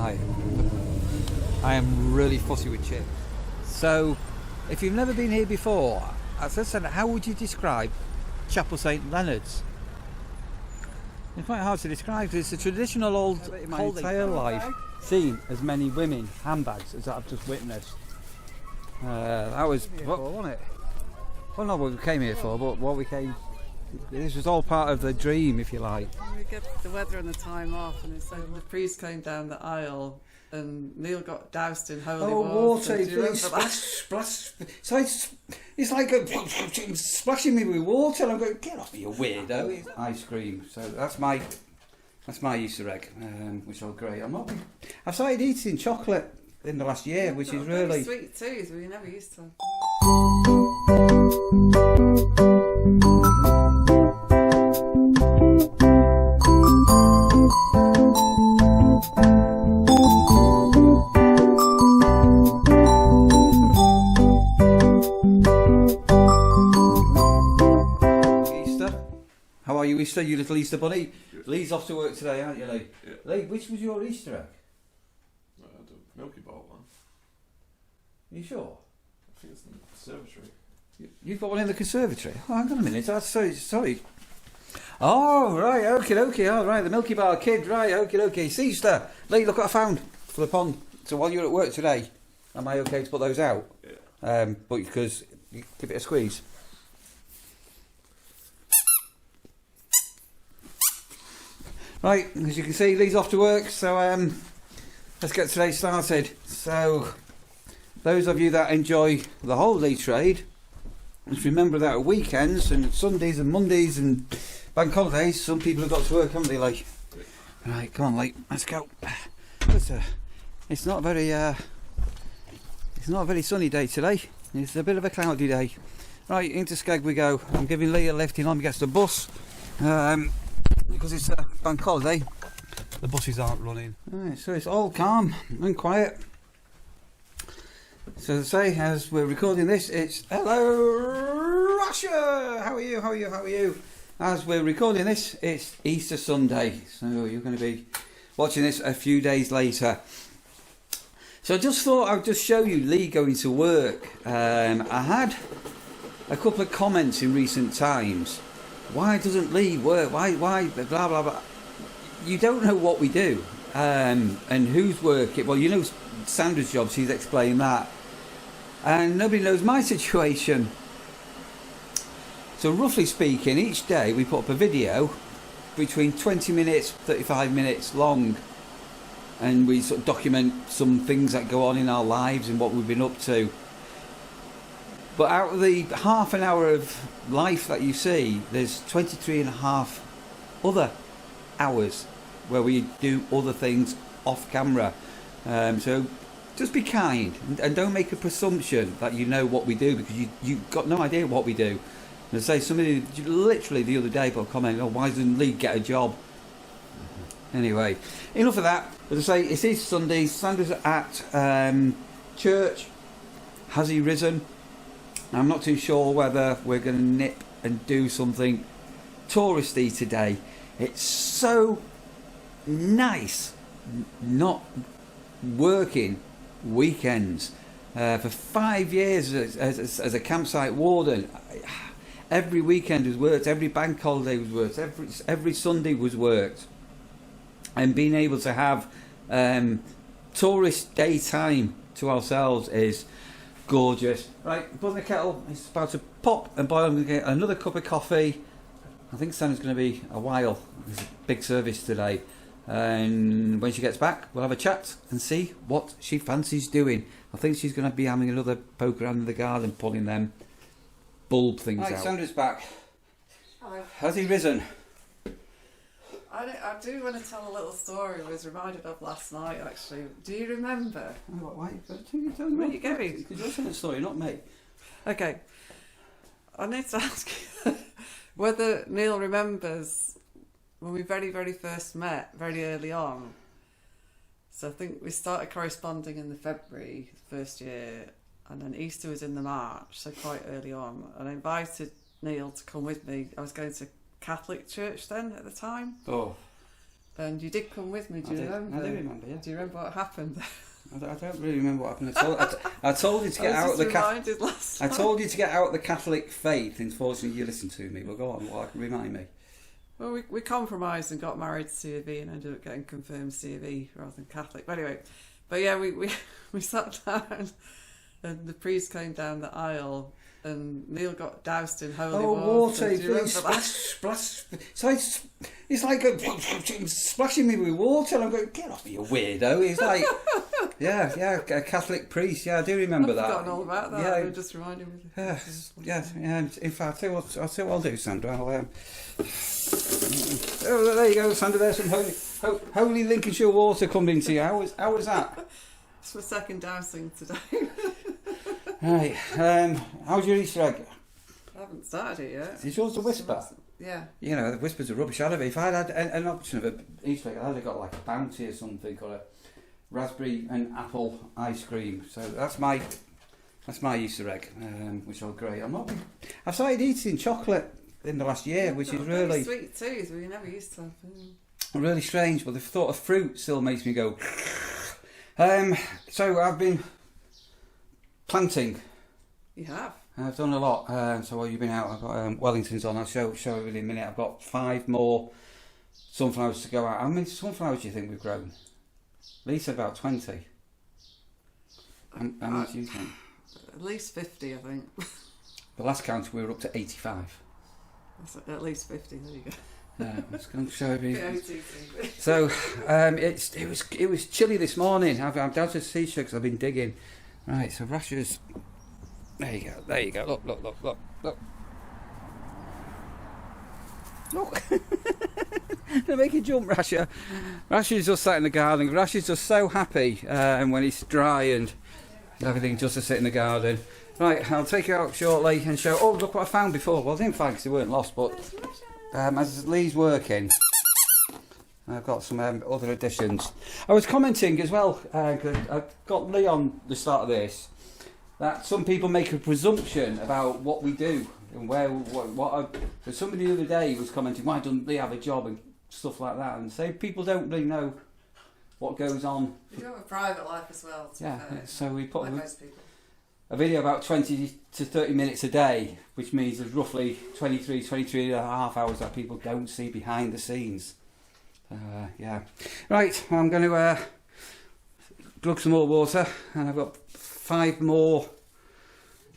I am really fussy with chips. So, if you've never been here before, as I said, how would you describe Chapel St Leonards? It's quite hard to describe because it's a traditional old entire life seen as many women handbags as I've just witnessed. That was what, wasn't it? Well, not what we came here for, but what we came. This was all part of the dream, if you like. We get the weather and the time off, and it's like the priest came down the aisle, and Neil got doused in holy water. Do you remember that? Splash. So it's like splashing me with water. And I'm going, get off me, you weirdo! It's ice cream. So that's my Easter egg, which is great. I've started eating chocolate in the last year, which is really sweet too. We never used to. How are you, Easter? You little Easter bunny? Lee's off to work today, aren't you, Lee? Yeah. Lee, which was your Easter egg? The Milky Bar one. Are you sure? I think it's in the conservatory. You've got one in the conservatory? Oh, hang on a minute. That's sorry. Oh, right, okay, all right. The Milky Bar kid, right, okay. See, Easter. Lee, look what I found for the pond. So while you're at work today, am I okay to put those out? Yeah. But because you give it a squeeze. Right, as you can see, Lee's off to work, so let's get today started. So, those of you that enjoy the holiday trade, just remember that at weekends and Sundays and Mondays and bank holidays, some people have got to work, haven't they, Lee? Right, come on, Lee, let's go. It's not a very sunny day today. It's a bit of a cloudy day. Right, into Skeg we go. I'm giving Lee a lift in on gets the bus. Because it's a bank holiday, the buses aren't running. Right, so it's all calm and quiet. So as I say, as we're recording this, it's hello Russia. How are you? As we're recording this, it's Easter Sunday, so you're going to be watching this a few days later. So I just thought I'd just show you Lee going to work. I had a couple of comments in recent times. Why doesn't Lee work? Why blah blah blah? You don't know what we do, and who's working. Well, you know Sandra's job. She's explained that, and nobody knows my situation. So roughly speaking, each day we put up a video between 20 minutes, 35 minutes long, and we sort of document some things that go on in our lives and what we've been up to. But out of the half an hour of life that you see, there's 23 and a half other hours where we do other things off camera. So just be kind and don't make a presumption that you know what we do, because you've got no idea what we do. And I say, somebody literally the other day put a comment, oh, why doesn't Lee get a job? Anyway, enough of that. As I say, it is Sunday. Sandra's at church. Has he risen? I'm not too sure whether we're going to nip and do something touristy today. It's so nice not working weekends. For 5 years as a campsite warden, every weekend was worked, every bank holiday was worked, every Sunday was worked. And being able to have tourist daytime to ourselves is gorgeous. Right, boiling the kettle, it's about to pop and boil. I'm going to get another cup of coffee. I think Sandra's going to be a while. There's a big service today. And when she gets back, we'll have a chat and see what she fancies doing. I think she's going to be having another poke around in the garden, pulling them bulb things out. Right, Sandra's back. Hello. Has he risen? I do want to tell a little story I was reminded of last night, actually. Do you remember? Why Where are you going? Because you're telling the story, not me. Okay. I need to ask you whether Neil remembers when we very, very first met, very early on. So I think we started corresponding in the February, first year, and then Easter was in the March, so quite early on. And I invited Neil to come with me. I was going to Catholic church then at the time. Oh. And you did come with me, do you remember? I do remember, yeah. Do you remember what happened? I don't really remember what happened. I told you to get out of the reminded last I time. told you to get out of the Catholic faith. Unfortunately, you listened to me. Well, go on. Remind me. Well, we compromised and got married to CAV and ended up getting confirmed CAV rather than Catholic. But anyway, we sat down and the priest came down the aisle and Neil got doused in holy water. Do you remember that? Splash. So it's like splashing me with water. And I'm going, get off me, you weirdo. He's like, yeah, a Catholic priest. Yeah, I do remember that. I've forgotten all about that. Yeah, I just reminded me. yeah. In fact, I'll tell you what I'll do, Sandra. Oh, there you go, Sandra. There's some holy Lincolnshire water coming to you. How was that? It's my second dousing today. Right. How's your Easter egg? I haven't started it yet. Is yours a whisper? Yeah. You know, the whispers are rubbish. I'd have, if I'd had an option of an Easter egg, I'd have got like a bounty or something, or a raspberry and apple ice cream. So that's my Easter egg, which is great. I've started eating chocolate in the last year, which is really sweet tooth. We never used to have. Really strange. But the thought of fruit still makes me go. So I've been planting. You have? I've done a lot. So while you've been out, I've got Wellingtons on. I'll show you in a minute. I've got 5 more sunflowers to go out. How many sunflowers do you think we've grown? Lisa, about 20. How many do you think? At least 50, I think. The last count we were up to 85. That's at least 50. There you go. Yeah, I'm just going to show you. Yeah, So it was chilly this morning. I'm down to the seashore because I've been digging. Right, so rashers. There you go. Look. Look. They make you jump, Rasher. Rasher's just sat in the garden. Rasher's just so happy when it's dry and everything just to sit in the garden. Right, I'll take you out shortly and show. Oh, look what I found before. Well, I didn't find because they weren't lost, but as Lee's working, I've got some other additions. I was commenting as well, because I've got Lee on the start of this, that some people make a presumption about what we do and so somebody the other day was commenting, why doesn't Lee have a job and stuff like that, and say people don't really know what goes on. You do have a private life as well. So we put like most people. a video about 20 to 30 minutes a day, which means there's roughly 23 and a half hours that people don't see behind the scenes. Yeah. Right, I'm going to glug some more water, and I've got 5 more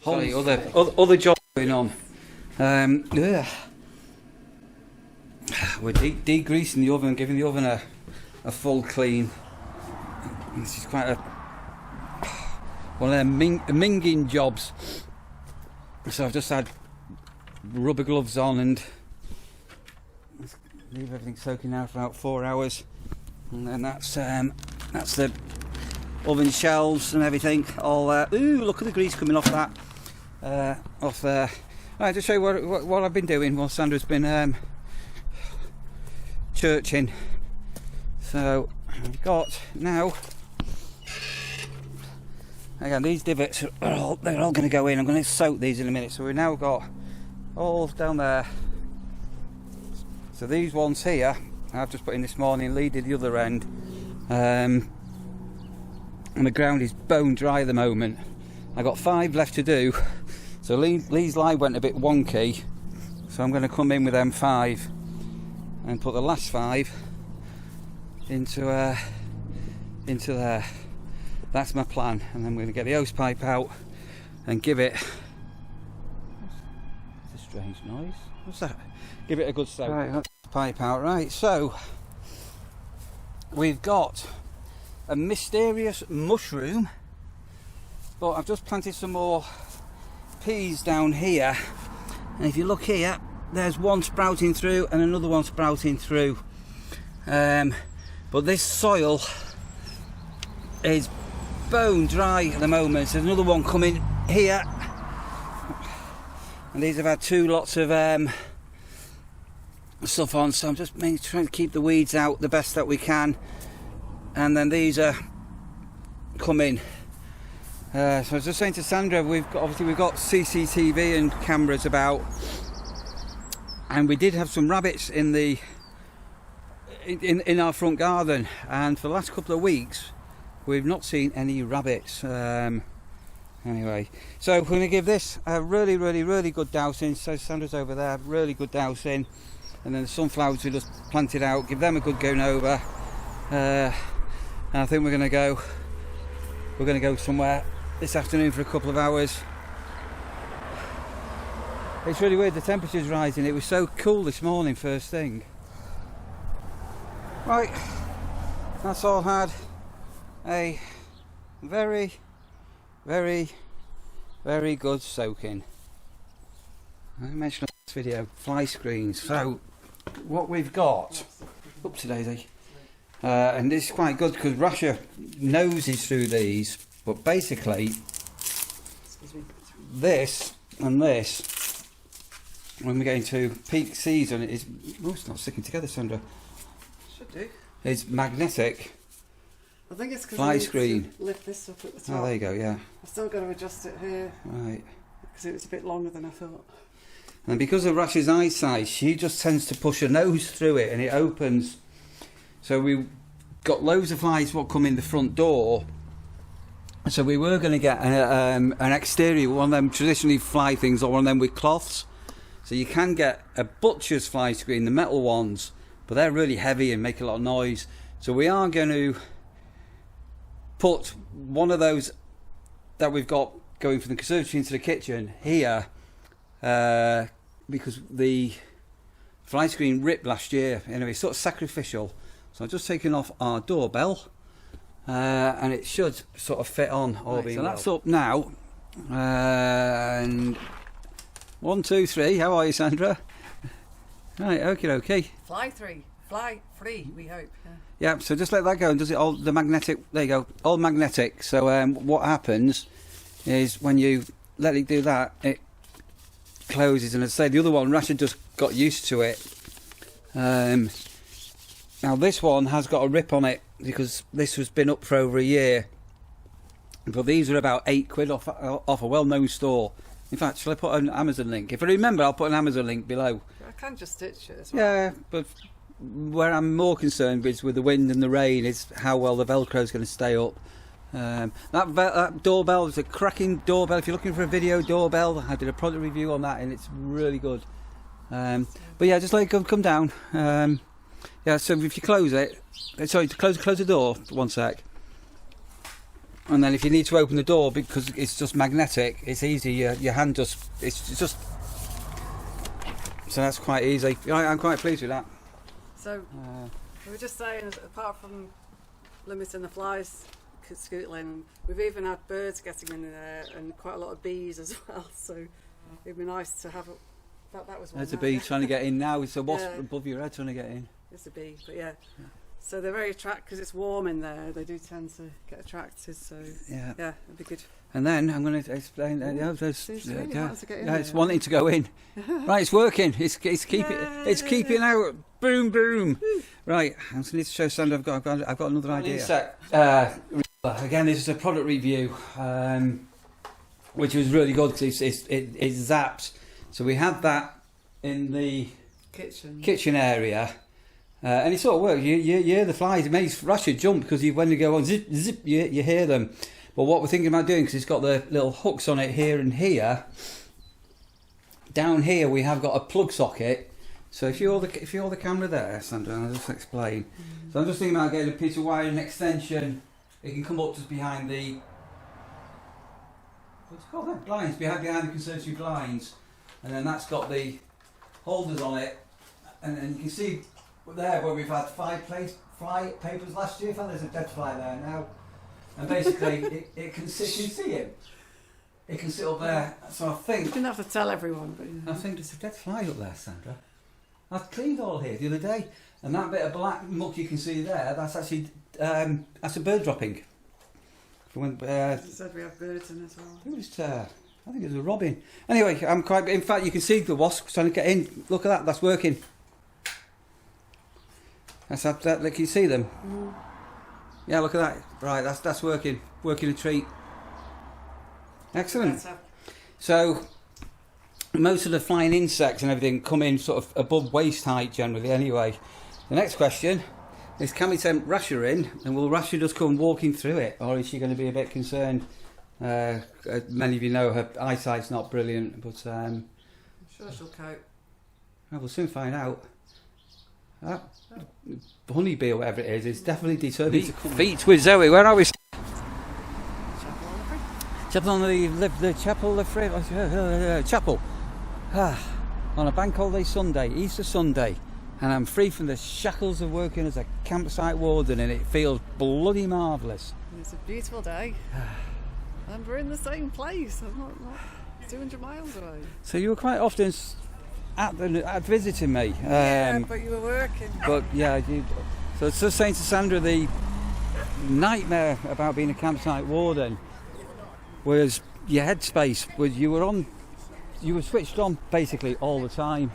other jobs going on. We're degreasing the oven, giving the oven a full clean. This is quite one of them minging jobs. So I've just had rubber gloves on and leave everything soaking now for about 4 hours, and then that's the oven shelves and everything all there. Ooh, look at the grease coming off that, off there. Right, to show you what I've been doing while Sandra's been churching. So I've got now, again, these divots they're all going to go in. I'm going to soak these in a minute. So we've now got all down there. So these ones here I've just put in this morning. Lee did the other end, and the ground is bone dry at the moment. I got 5 left to do. So Lee's line went a bit wonky, so I'm going to come in with them 5 and put the last 5 into there. That's my plan, and then we're going to get the hose pipe out and give it. It's a strange noise. What's that? Give it a good soak. Right, that's the pipe out. Right, so we've got a mysterious mushroom, but I've just planted some more peas down here, and if you look here, there's one sprouting through and another one sprouting through, but this soil is bone dry at the moment. There's another one coming here, and these have had 2 lots of stuff on, so I'm just trying to keep the weeds out the best that we can, and then these are coming. So I was just saying to Sandra, we've got CCTV and cameras about, and we did have some rabbits in the in our front garden, and for the last couple of weeks we've not seen any rabbits. Anyway, so we're going to give this a really good dousing. So Sandra's over there, really good dousing, and then the sunflowers we just planted out, give them a good going over, and I think we're going to go somewhere this afternoon for a couple of hours. It's really weird, the temperature's rising. It was so cool this morning first thing. Right, that's all had a very good soaking. I mentioned on this video, fly screens. So what we've got, up to Daisy, and this is quite good because Rasha noses through these, but basically this and this, when we get into peak season, is, oh, it's not sticking together, Sandra. Should do. It's magnetic. I think it's because Fly screen. Lift this up at the top. Oh, there you go, yeah. I've still got to adjust it here. Right. Because it was a bit longer than I thought. And because of Rash's eyesight, she just tends to push her nose through it and it opens. So we've got loads of flies what come in the front door. So we were going to get an exterior, one of them traditionally fly things, or one of them with cloths. So you can get a butcher's fly screen, the metal ones, but they're really heavy and make a lot of noise. So we are going to put one of those that we've got going from the conservatory into the kitchen here, because the fly screen ripped last year. Anyway, it's sort of sacrificial. So I've just taken off our doorbell, and it should sort of fit on. All right, so that's up now. And 1, 2, 3. How are you, Sandra? Right, okay. Fly free, we hope. Yeah, so just let that go and does it all, the magnetic, there you go, all magnetic. So what happens is when you let it do that, it closes. And as I say, the other one, Rashid just got used to it. Now this one has got a rip on it because this has been up for over a year. But these are about £8 off a well-known store. In fact, shall I put an Amazon link? If I remember, I'll put an Amazon link below. I can just stitch it as well. Yeah, but where I'm more concerned with the wind and the rain is how well the Velcro is going to stay up. That doorbell is a cracking doorbell. If you're looking for a video doorbell, I did a product review on that and it's really good. But yeah, just let it come down. Yeah, so if you close it, sorry, close the door for 1 sec. And then if you need to open the door because it's just magnetic, it's easy. Your hand just, it's just. So that's quite easy. I'm quite pleased with that. So we were just saying, apart from limiting the flies scootling, we've even had birds getting in there and quite a lot of bees as well. So it'd be nice to have. That was one. There's a bee trying to get in now. It's a wasp Yeah. above your head trying to get in. It's a bee, but yeah. So they're very attracted because it's warm in there. They do tend to get attracted. So Yeah. it'd be good. And then I'm going to explain. Seems to really want us to get in yeah, there. it's wanting to go in. Right, it's working. It's keeping out. Boom, boom. Right, I just need to show Sandra. I've got another idea. Again, this is a product review, which was really good because it zaps. So we had that in the kitchen area. And it sort of works. You hear the flies. It makes Rashid jump because when they go on zip, zip, you hear them. But what we're thinking about doing, because it's got the little hooks on it here and here, down here we have got a plug socket. So if you hold the camera there, Sandra, I'll just explain. So I'm just thinking about getting a piece of wire and extension. It can come up just behind the, what's it called? Blinds, behind the conservatory blinds. And then that's got the holders on it. And then you can see there where we've had 5 fly papers last year. I think there's a dead fly there now. And basically, it can sit. You see it? It can sit up there. So I think. You didn't have to tell everyone, but I think there's a dead fly up there, Sandra. I've cleaned all here the other day, and that bit of black muck you can see there. That's actually that's a bird dropping. From when you said we have birds in as well. it was, I think it was a robin. Anyway, I'm quite. In fact, you can see the wasp trying to get in. Look at that. That's working. That's that. Can you see them? Mm. Yeah, look at that. Right, that's working. Working a treat. Excellent. Better. So, most of the flying insects and everything come in sort of above waist height generally anyway. The next question, Is can we tempt Rasha in, and will Rasha just come walking through it, or is she going to be a bit concerned? Many of you know her eyesight's not brilliant, but I'm sure she'll cope. we'll soon find out. Honeybee or whatever it is definitely determined to come. Feet with Zoe. Where are we? Chapel on the Chapel of Chapel. On a bank holiday Sunday, Easter Sunday, and I'm free from the shackles of working as a campsite warden, and it feels bloody marvellous. It's a beautiful day, and we're in the same place. I'm not 200 miles away. So you were quite often at visiting me. Yeah, but you were working. But yeah, so it's just saying to Sandra, the nightmare about being a campsite warden was your headspace. You were switched on basically all the time.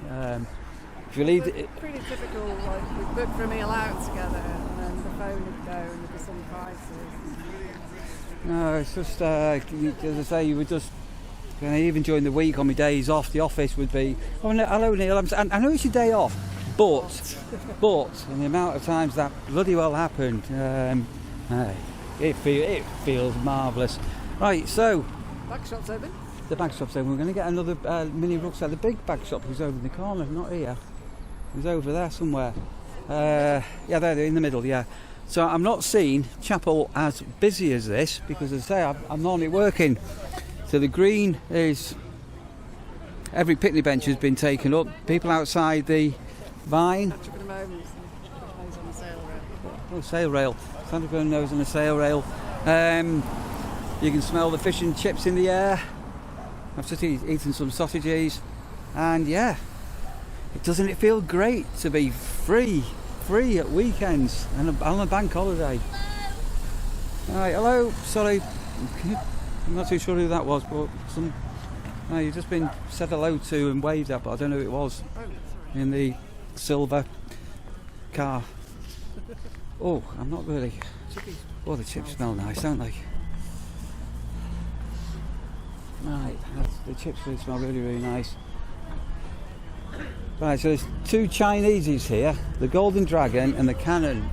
If you leave it, pretty typical. Like we booked for a meal out together, and then the phone would go, and there'd be some prices. No, it's just as I say, you would just. And even during the week on my days off, the office would be, oh no, hello Neil, I know it's your day off, but and the amount of times that bloody well happened, it feels marvellous. Right, so Bag shop's open. the bag shop's open. We're going to get another mini rucksack. The big bag shop was over in the corner, not here. It was over there somewhere. Yeah, there, in the middle. Yeah. So I'm not seeing Chapel as busy as this because, as I say, I'm normally working. So the green is, every picnic bench has been taken up. People outside the vine. Catch up in a moment. Nose on the sail rail. Oh, sail rail. Santa Claus nose on the sail rail. You can smell the fish and chips in the air. I've just eaten some sausages, and yeah, doesn't it feel great to be free at weekends and on a bank holiday? All right, hello. Sorry. I'm not too sure who that was, but you've just been said hello to and waved at, but I don't know who it was. Oh, sorry. In the silver car. Oh, I'm not really. Chippies. Oh, the chips smell nice, don't they? Right, the chips really smell really nice. Right, so there's two Chineses here, the Golden Dragon and the Cannon,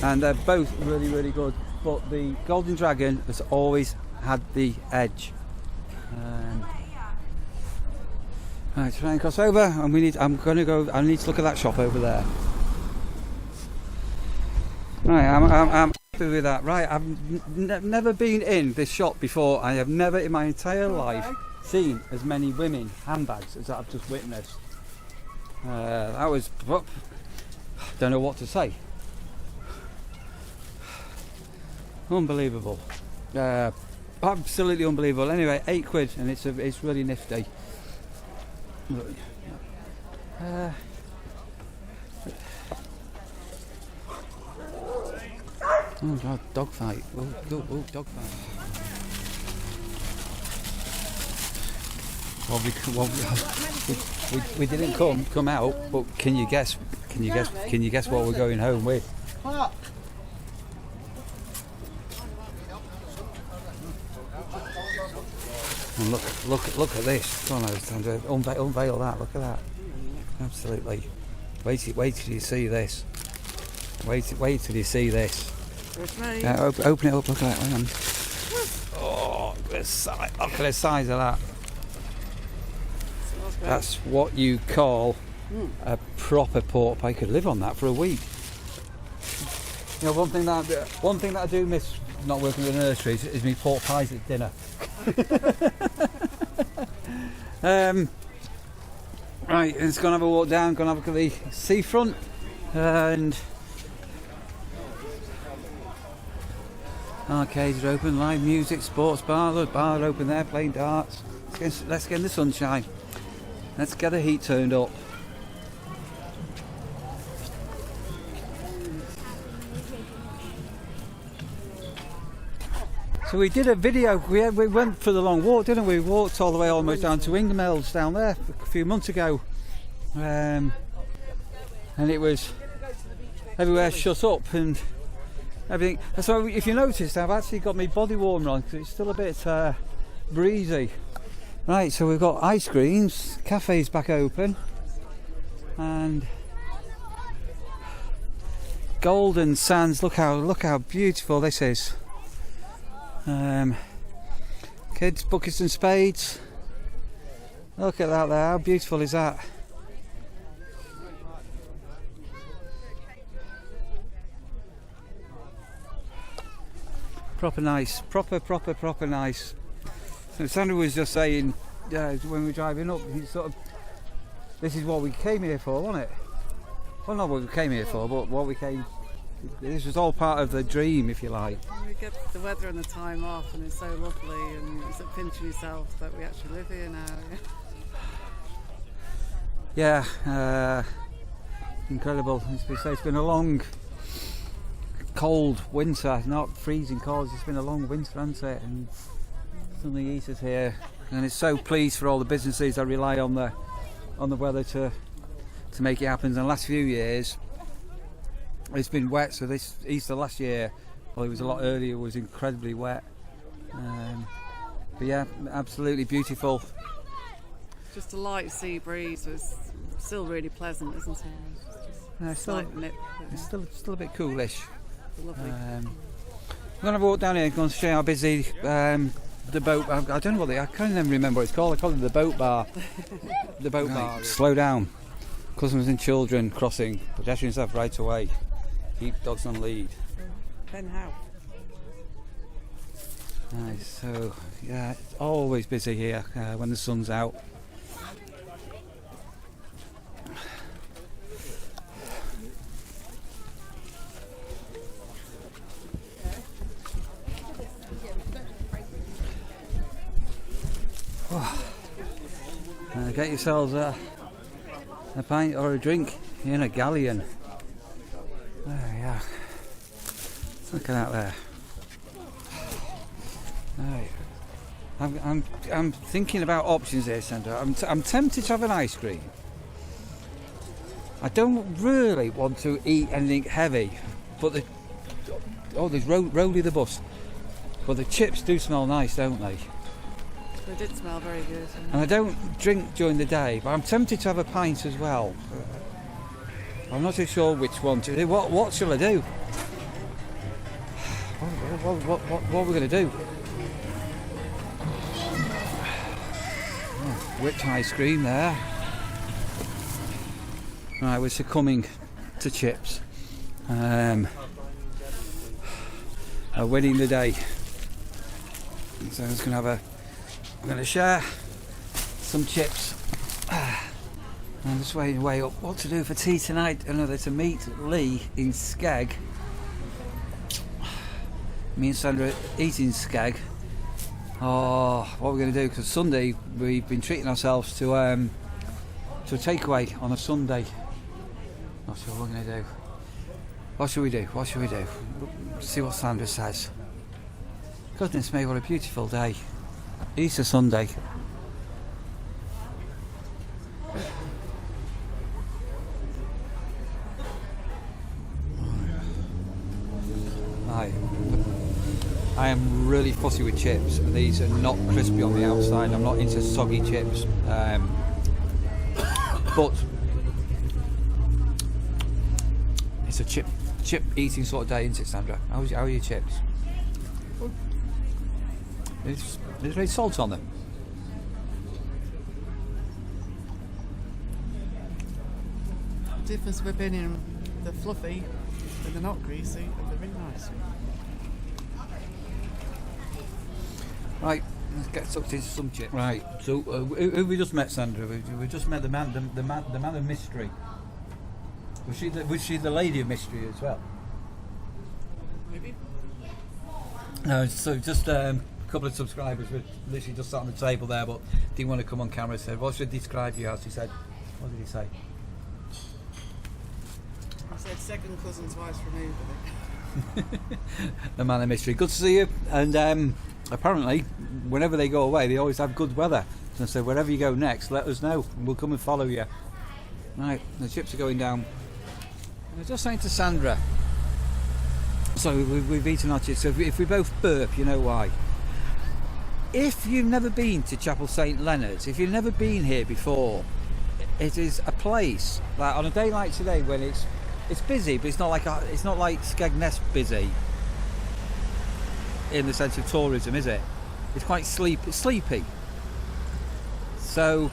and they're both really good. But the Golden Dragon has always had the edge. Right, try and cross over, and I need to look at that shop over there. Right, I'm happy with that. Right, I've never been in this shop before. I have never in my entire life seen as many women handbags as I've just witnessed. That was, don't know what to say. Unbelievable, absolutely unbelievable. Anyway, £8, and it's really nifty. Oh God, dog fight! Oh, dog fight! Well, we didn't come out, but can you guess what we're going home with? And look at this. Come on, unveil that. Look at that. Absolutely. Wait till you see this. Wait till you see this. Open it up. Look at that. Hang on. Oh, look at the size of that. That's what you call a proper pork pie. I could live on that for a week. You know, one thing that I do miss not working with the nurseries is me pork pies at dinner. Right, let's go and have a walk down, go and have a look at the seafront, and arcades are open, live music, sports bar open there, playing darts. Let's get in the sunshine. Let's get the heat turned up. So we did a video, we went for the long walk, didn't we? We walked all the way almost down to Ingmells down there a few months ago. And it was everywhere shut up and everything. So if you noticed, I've actually got my body warmer on because it's still a bit breezy. Right, so we've got ice creams, cafes back open, and golden sands. Look how beautiful this is. Kids, buckets and spades. Look at that there. How beautiful is that? Proper nice. Proper nice. So Sandra was just saying when we were driving up, this is what we came here for, wasn't it? Well, not what we came here for, but what we came. This was all part of the dream, if you like. We get the weather and the time off, and it's so lovely, and it's like pinching yourself that we actually live here now. Yeah, incredible. It's been a long, cold winter, not freezing cold. It's been a long winter, hasn't it? And suddenly Easter's here, and it's so pleased for all the businesses that rely on the weather to make it happen. In the last few years, it's been wet. So this Easter last year, well, it was a lot earlier. It was incredibly wet. But yeah, absolutely beautiful. Just a light sea breeze, so it's still really pleasant, isn't it? It's still nip, it's still a bit coolish. lovely. I'm going to walk down here and go and show you how busy the boat. I don't know I can't even remember what it's called. I call it the boat bar. The boat bar. Slow down. Customers and children crossing. Pedestrians have right away. Keep dogs on lead. Ben Howe. Nice. So yeah, it's always busy here when the sun's out. Get yourselves a pint or a drink in a galleon. There we are. Look at that there. Right. I'm thinking about options here, Sandra. I'm tempted to have an ice cream. I don't really want to eat anything heavy, but there's Rolly the bus. But the chips do smell nice, don't they? They did smell very good. And I don't drink during the day, but I'm tempted to have a pint as well. I'm not too sure which one to do. What shall I do? What are we going to do? Oh, whipped ice cream there. Right, we're succumbing to chips. Winning the day. So I'm going to share some chips. I'm just waiting way up what to do for tea tonight. Another to meet Lee in Skeg. Me and Sandra eating Skeg. Oh, what are we going to do? Because Sunday we've been treating ourselves to a takeaway on a Sunday. Not sure what we're going to do. What should we do? See what Sandra says. Goodness me, what a beautiful day. Easter Sunday. I am really fussy with chips. These are not crispy on the outside. I'm not into soggy chips. But it's a chip eating sort of day, isn't it, Sandra? How are your chips? There's any salt on them. The difference between the fluffy and they're not greasy and they're really nice. Right, let's get sucked into some chips. Right, so who we just met, Sandra? We just met the man of mystery. Was she the lady of mystery as well? Maybe. No, so just a couple of subscribers were literally just sat on the table there, but didn't want to come on camera. Said, "What should I describe you as?" He said, "What did he say?" I said second cousin twice removed, I think. The man of mystery. Good to see you. And apparently, whenever they go away, they always have good weather. So I said, wherever you go next, let us know, and we'll come and follow you. Right, the chips are going down. I was just saying to Sandra. So we've eaten our chips. So if we both burp, you know why. If you've never been to Chapel St Leonards, if you've never been here before, it is a place that on a day like today when it's it's busy, but it's not like Skegness busy in the sense of tourism, is it? It's quite sleepy. So,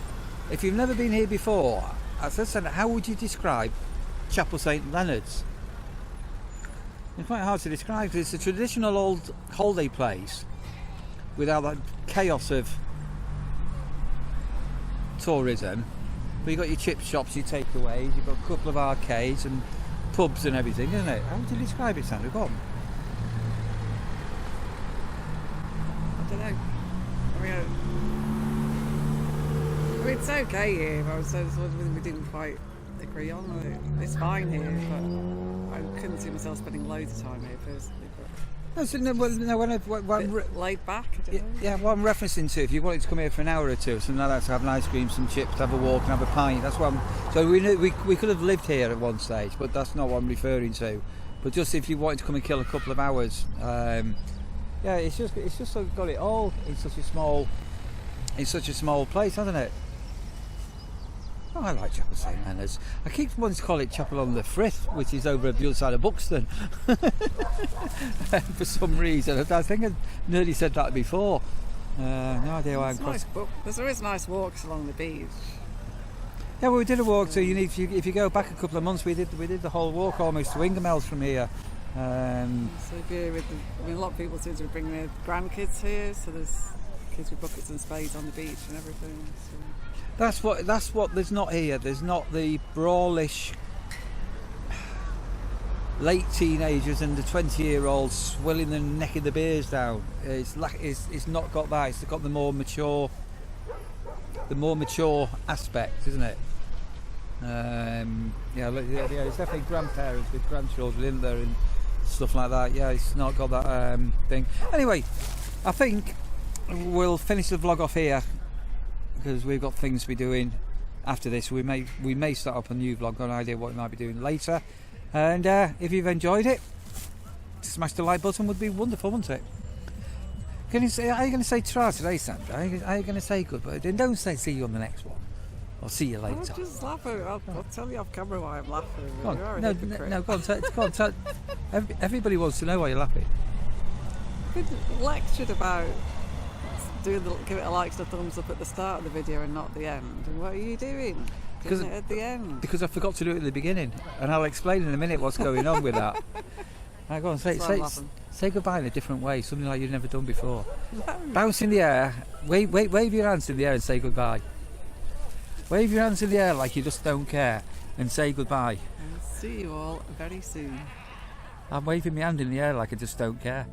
if you've never been here before, as I said, how would you describe Chapel St Leonards? It's quite hard to describe because it's a traditional old holiday place without that chaos of tourism. But you've got your chip shops, your takeaways, you've got a couple of arcades and pubs and everything, isn't it? How would you describe it, Sandra? Go on. I don't know. I mean, it's okay here, but I was something we didn't quite agree on. It's fine here, but I couldn't see myself spending loads of time here personally. Bit laid back, I don't know. Yeah, what I'm referencing to, if you wanted to come here for an hour or two, or something like that, to have an ice cream, some chips, have a walk and have a pint, that's what I'm... So we could have lived here at one stage, but that's not what I'm referring to. But just if you wanted to come and kill a couple of hours, yeah, it's just got it all in such a small place, hasn't it? Oh, I like Chapel St Leonards. I keep wanting to call it Chapel on the Frith, which is over at the other side of Buxton. For some reason, I think I nearly said that before. No idea why I'm cross. There's always nice walks along the beach. Yeah, well, we did a walk. So if you go back a couple of months, we did the whole walk almost to Ingermells from here. So if you're a lot of people seem to be bringing their grandkids here, so there's kids with buckets and spades on the beach and everything. So. That's what there's not here. There's not the brawlish late teenagers and the 20-year-olds swilling the neck of the beers down. It's not got that. It's got the more mature aspect, isn't it? Yeah, it's definitely grandparents with grandchildren in there and stuff like that. Yeah, it's not got that thing. Anyway, I think we'll finish the vlog off here because we've got things to be doing after this. We may start up a new vlog. Got an idea what we might be doing later. And if you've enjoyed it, smash the like button would be wonderful, wouldn't it? Are you going to say ta today, Sandra? Are you going to say goodbye? Then don't say see you on the next one. Or see you later. I'm just laughing. I'll tell you off camera why I'm laughing. Go on. No, go on. Tell. Everybody wants to know why you're laughing. I've been lectured about give it a like and a thumbs up at the start of the video and not the end. And what are you doing? Doing it at the end. Because I forgot to do it at the beginning, and I'll explain in a minute what's going on with that. Right, go on, say goodbye in a different way, something like you've never done before. No. Bounce in the air, wave your hands in the air and say goodbye. Wave your hands in the air like you just don't care and say goodbye. I'll see you all very soon. I'm waving my hand in the air like I just don't care.